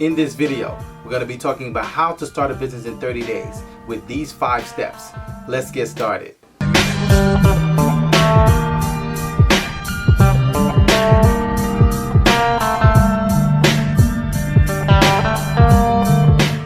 In this video, we're going to be talking about how to start a business in 30 days with these 5 steps. Let's get started.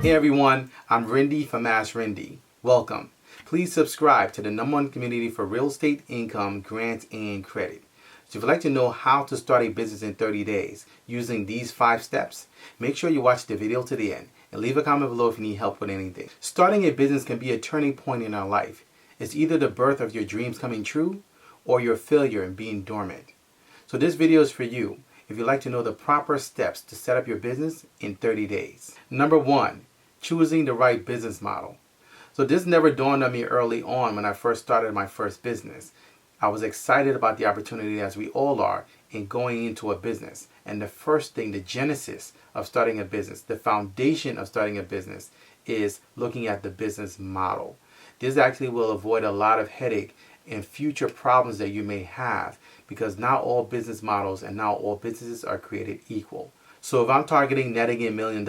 Hey everyone, I'm Rinde from AskRinde. Welcome. Please subscribe to the #1 community for real estate income, grants, and credit. So if you'd like to know how to start a business in 30 days using these 5 steps, make sure you watch the video to the end and leave a comment below if you need help with anything. Starting a business can be a turning point in our life. It's either the birth of your dreams coming true or your failure and being dormant. So this video is for you if you'd like to know the proper steps to set up your business in 30 days. Number 1, choosing the right business model. So this never dawned on me early on when I first started my first business. I was excited about the opportunity, as we all are, in going into a business. And the first thing, the genesis of starting a business, the foundation of starting a business, is looking at the business model. This actually will avoid a lot of headache and future problems that you may have, because not all business models and not all businesses are created equal. So if I'm targeting netting $1 million,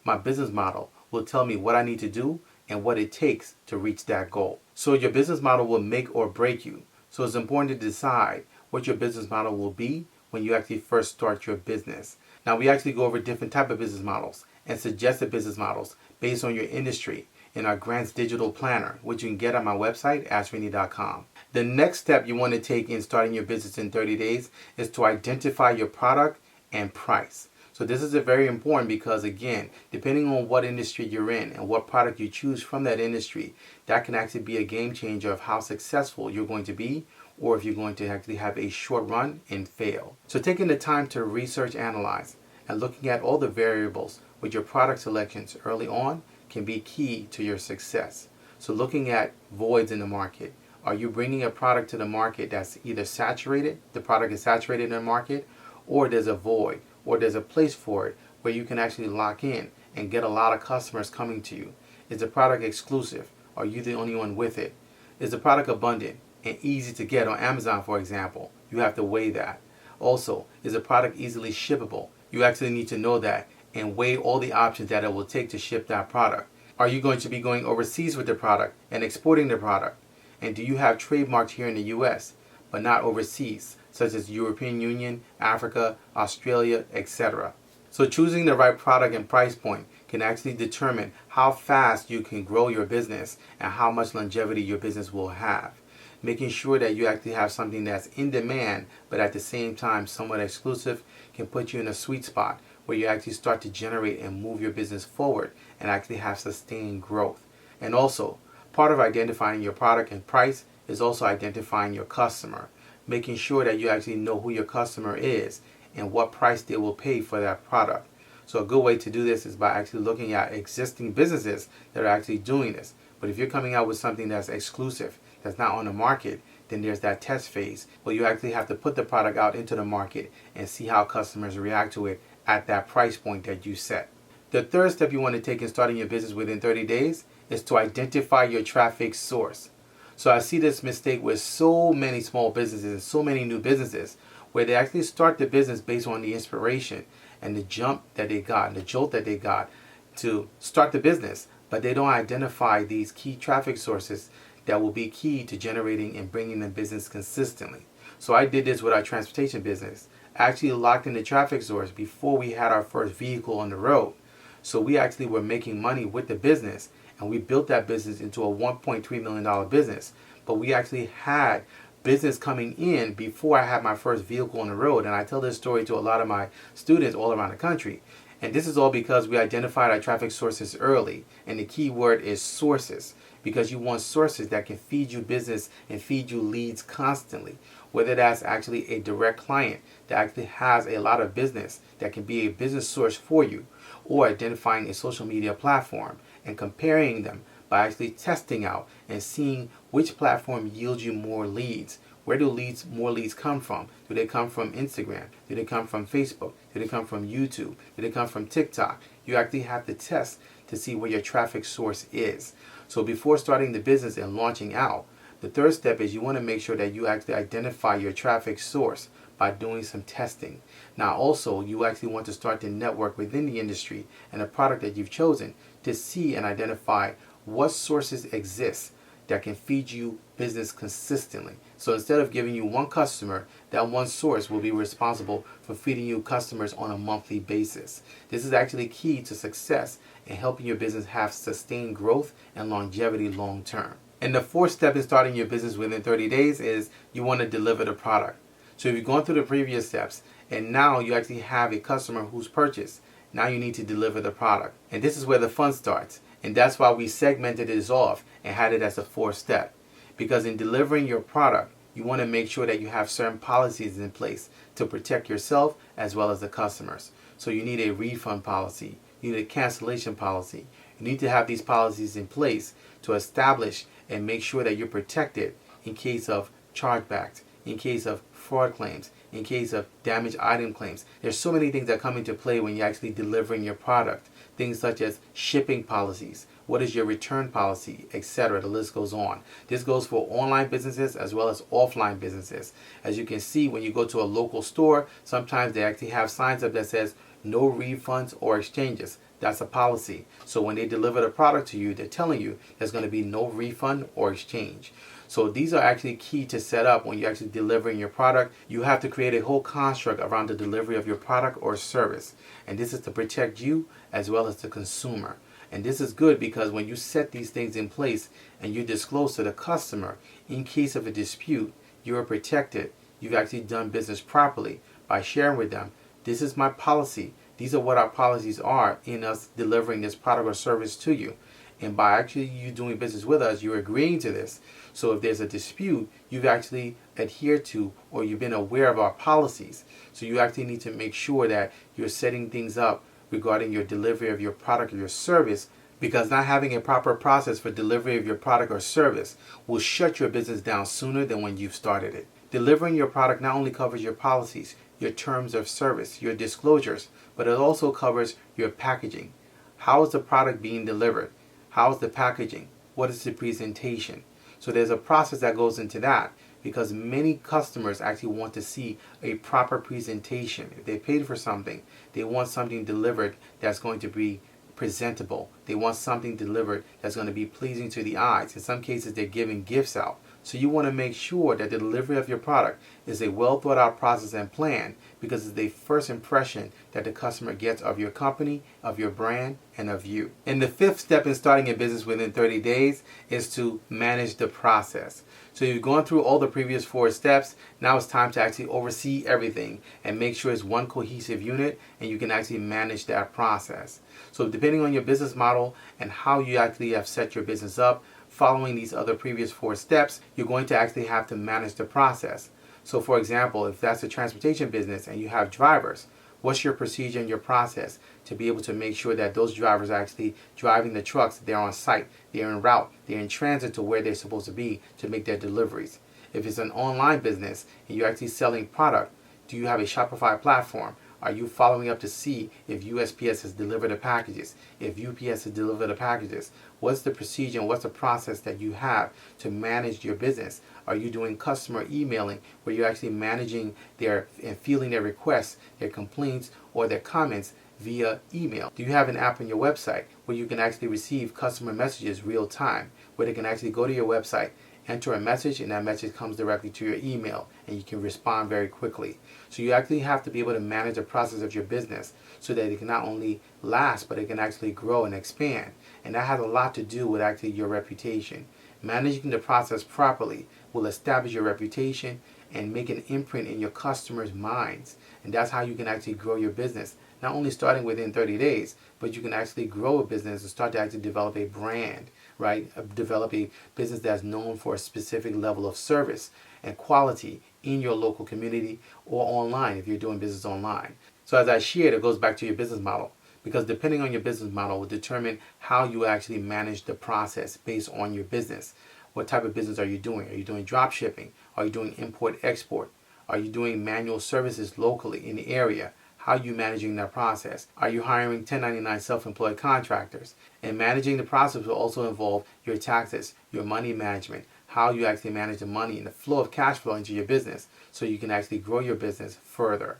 my business model will tell me what I need to do and what it takes to reach that goal. So your business model will make or break you. So it's important to decide what your business model will be when you actually first start your business. Now we actually go over different type of business models and suggested business models based on your industry in our Grants Digital Planner, which you can get on my website, AskRinde.com. The next step you want to take in starting your business in 30 days is to identify your product and price. So this is very important because, again, depending on what industry you're in and what product you choose from that industry, that can actually be a game changer of how successful you're going to be, or if you're going to actually have a short run and fail. So taking the time to research, analyze, and looking at all the variables with your product selections early on can be key to your success. So looking at voids in the market. Are you bringing a product to the market that's either saturated, the product is saturated in the market, or there's a void, or there's a place for it where you can actually lock in and get a lot of customers coming to you? Is the product exclusive? Are you the only one with it? Is the product abundant and easy to get on Amazon, for example? You have to weigh that. Also, is the product easily shippable? You actually need to know that and weigh all the options that it will take to ship that product. Are you going to be going overseas with the product and exporting the product? And do you have trademarks here in the US but not overseas, such as European Union, Africa, Australia, etc.? So choosing the right product and price point can actually determine how fast you can grow your business and how much longevity your business will have. Making sure that you actually have something that's in demand but at the same time somewhat exclusive can put you in a sweet spot where you actually start to generate and move your business forward and actually have sustained growth. And also, part of identifying your product and price is also identifying your customer, making sure that you actually know who your customer is and what price they will pay for that product. So a good way to do this is by actually looking at existing businesses that are actually doing this. But if you're coming out with something that's exclusive, that's not on the market, then there's that test phase where you actually have to put the product out into the market and see how customers react to it at that price point that you set. The third step you want to take in starting your business within 30 days is to identify your traffic source. So I see this mistake with so many small businesses and so many new businesses where they actually start the business based on the inspiration and the jump that they got, the jolt that they got to start the business, but they don't identify these key traffic sources that will be key to generating and bringing the business consistently. So I did this with our transportation business. I actually locked in the traffic source before we had our first vehicle on the road. So we actually were making money with the business, and we built that business into a $1.3 million business. But we actually had business coming in before I had my first vehicle on the road. And I tell this story to a lot of my students all around the country. And this is all because we identified our traffic sources early. And the key word is sources, because you want sources that can feed you business and feed you leads constantly. Whether that's actually a direct client that actually has a lot of business that can be a business source for you, or identifying a social media platform and comparing them by actually testing out and seeing which platform yields you more leads. Where do more leads come from? Do they come from Instagram? Do they come from Facebook? Do they come from YouTube? Do they come from TikTok? You actually have to test to see where your traffic source is. So before starting the business and launching out, the third step is you want to make sure that you actually identify your traffic source by doing some testing. Now also, you actually want to start to network within the industry and the product that you've chosen to see and identify what sources exist that can feed you business consistently. So instead of giving you one customer, that one source will be responsible for feeding you customers on a monthly basis. This is actually key to success in helping your business have sustained growth and longevity long term. And the fourth step in starting your business within 30 days is you want to deliver the product. So if you've gone through the previous steps and now you actually have a customer who's purchased, now you need to deliver the product. And this is where the fun starts. And that's why we segmented this off and had it as a fourth step. Because in delivering your product, you want to make sure that you have certain policies in place to protect yourself as well as the customers. So you need a refund policy. You need a cancellation policy. You need to have these policies in place to establish and make sure that you're protected in case of chargebacks, in case of fraud claims, in case of damaged item claims. There's so many things that come into play when you're actually delivering your product. Things such as shipping policies, what is your return policy, etc. The list goes on. This goes for online businesses as well as offline businesses. As you can see, when you go to a local store, sometimes they actually have signs up that says no refunds or exchanges. That's a policy. So when they deliver the product to you, they're telling you there's going to be no refund or exchange. So these are actually key to set up when you're actually delivering your product. You have to create a whole construct around the delivery of your product or service. And this is to protect you as well as the consumer. And this is good because when you set these things in place and you disclose to the customer, in case of a dispute, you are protected. You've actually done business properly by sharing with them, this is my policy. These are what our policies are in us delivering this product or service to you. And by actually you doing business with us, you're agreeing to this. So if there's a dispute, you've actually adhered to or you've been aware of our policies. So you actually need to make sure that you're setting things up regarding your delivery of your product or your service, because not having a proper process for delivery of your product or service will shut your business down sooner than when you've started it. Delivering your product not only covers your policies, your terms of service, your disclosures, but it also covers your packaging. How is the product being delivered? How is the packaging? What is the presentation? So there's a process that goes into that, because many customers actually want to see a proper presentation. If they paid for something, they want something delivered that's going to be presentable. They want something delivered that's going to be pleasing to the eyes. In some cases, they're giving gifts out. So you want to make sure that the delivery of your product is a well thought out process and plan, because it's the first impression that the customer gets of your company, of your brand, and of you. And the fifth step in starting a business within 30 days is to manage the process. So you've gone through all the previous 4 steps. Now it's time to actually oversee everything and make sure it's one cohesive unit and you can actually manage that process. So depending on your business model and how you actually have set your business up, following these other previous 4 steps, you're going to actually have to manage the process. So for example, if that's a transportation business and you have drivers, what's your procedure and your process to be able to make sure that those drivers are actually driving the trucks, they're on site, they're en route, they're in transit to where they're supposed to be to make their deliveries. If it's an online business and you're actually selling product, do you have a Shopify platform? Are you following up to see if USPS has delivered the packages? If UPS has delivered the packages? What's the procedure and what's the process that you have to manage your business? Are you doing customer emailing where you're actually managing their and fielding their requests, their complaints, or their comments via email? Do you have an app on your website where you can actually receive customer messages real time, where they can actually go to your website, enter a message, and that message comes directly to your email and you can respond very quickly? So you actually have to be able to manage the process of your business so that it can not only last, but it can actually grow and expand. And that has a lot to do with actually your reputation. Managing the process properly will establish your reputation and make an imprint in your customers' minds. And that's how you can actually grow your business. Not only starting within 30 days, but you can actually grow a business and start to actually develop a brand, right? Develop a business that's known for a specific level of service and quality in your local community or online if you're doing business online. So as I shared, it goes back to your business model, because depending on your business model will determine how you actually manage the process based on your business. What type of business are you doing? Are you doing drop shipping? Are you doing import-export? Are you doing manual services locally in the area? How are you managing that process? Are you hiring 1099 self-employed contractors? And managing the process will also involve your taxes, your money management, how you actually manage the money and the flow of cash flow into your business so you can actually grow your business further.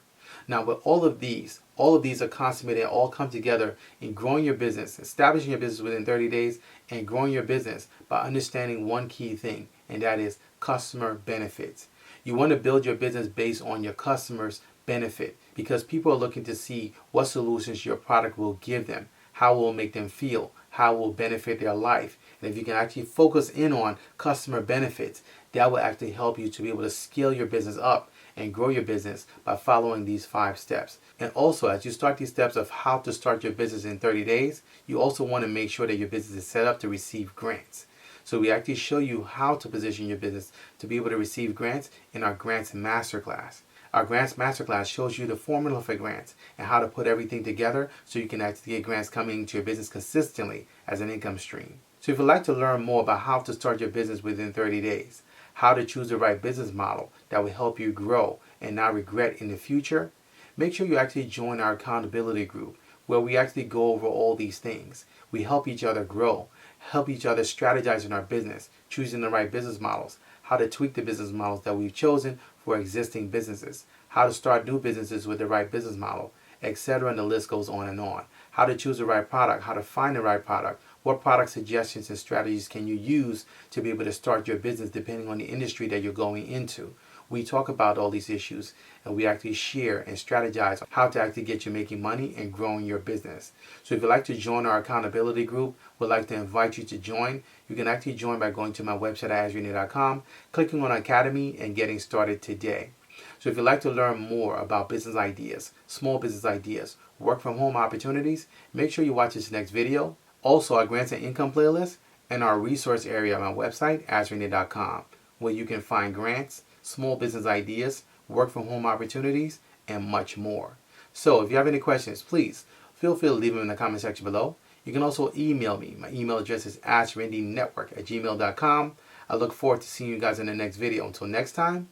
Now, with all of these are consummated and all come together in growing your business, establishing your business within 30 days, and growing your business by understanding one key thing, and that is customer benefits. You want to build your business based on your customers' benefit because people are looking to see what solutions your product will give them, how it will make them feel, how it will benefit their life. And if you can actually focus in on customer benefits, that will actually help you to be able to scale your business up and grow your business by following these 5 steps. And also, as you start these steps of how to start your business in 30 days, you also want to make sure that your business is set up to receive grants. So we actually show you how to position your business to be able to receive grants in our Grants Masterclass. Our Grants Masterclass shows you the formula for grants and how to put everything together so you can actually get grants coming into your business consistently as an income stream. So if you'd like to learn more about how to start your business within 30 days, how to choose the right business model that will help you grow and not regret in the future, make sure you actually join our accountability group where we actually go over all these things. We help each other grow, help each other strategize in our business, choosing the right business models, how to tweak the business models that we've chosen for existing businesses, how to start new businesses with the right business model, etc. And the list goes on and on. How to choose the right product, how to find the right product, what product suggestions and strategies can you use to be able to start your business depending on the industry that you're going into. We talk about all these issues and we actually share and strategize on how to actually get you making money and growing your business. So if you'd like to join our accountability group, we'd like to invite you to join. You can actually join by going to my website at AskRinde.com, clicking on Academy and getting started today. So if you'd like to learn more about business ideas, small business ideas, work from home opportunities, make sure you watch this next video. Also our grants and income playlist and our resource area on my website, AskRinde.com, where you can find grants, small business ideas, work from home opportunities, and much more. So if you have any questions, please feel free to leave them in the comment section below. You can also email me. My email address is AskRindeNetwork@gmail.com. I look forward to seeing you guys in the next video. Until next time,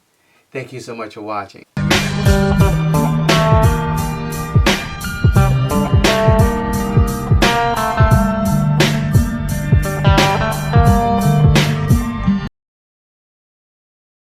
thank you so much for watching.